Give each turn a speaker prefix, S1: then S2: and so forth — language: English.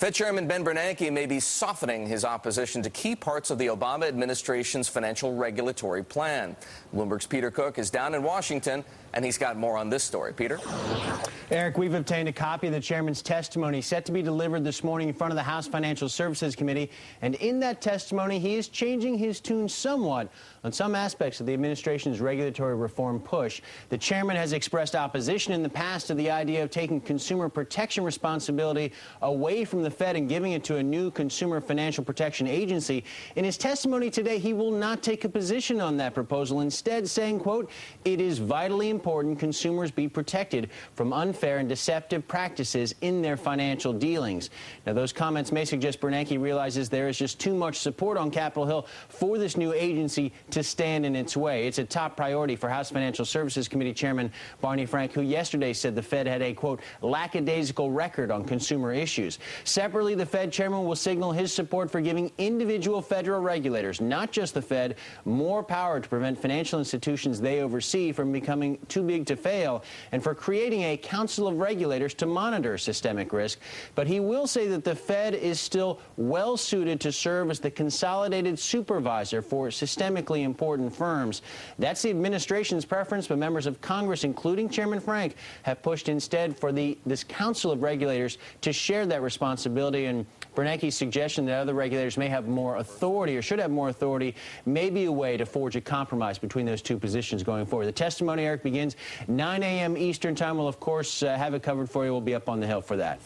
S1: Fed Chairman Ben Bernanke may be softening his opposition to key parts of the Obama administration's financial regulatory plan. Bloomberg's Peter Cook is down in Washington, and he's got more on this story. Peter?
S2: Eric, we've obtained a copy of the chairman's testimony set to be delivered this morning in front of the House Financial Services Committee. And in that testimony, he is changing his tune somewhat on some aspects of the administration's regulatory reform push. The chairman has expressed opposition in the past to the idea of taking consumer protection responsibility away from the Fed and giving it to a new consumer financial protection agency. In his testimony today, he will not take a position on that proposal, instead saying, quote, "It is vitally important consumers be protected from unfair and deceptive practices in their financial dealings." Now, those comments may suggest Bernanke realizes there is just too much support on Capitol Hill for this new agency to stand in its way. It's a top priority for House Financial Services Committee Chairman Barney Frank, who yesterday said the Fed had a, quote, "lackadaisical record on consumer issues." Separately, the Fed chairman will signal his support for giving individual federal regulators, not just the Fed, more power to prevent financial institutions they oversee from becoming too big to fail, and for creating a council of regulators to monitor systemic risk. But he will say that the Fed is still well suited to serve as the consolidated supervisor for systemically important firms. That's the administration's preference, but members of Congress, including Chairman Frank, have pushed instead for this council of regulators to share that responsibility. And Bernanke's suggestion that other regulators may have more authority or should have more authority may be a way to forge a compromise between those two positions going forward. The testimony, Eric, begins 9 a.m. Eastern Time. We'll, of course, have it covered for you. We'll be up on the Hill for that.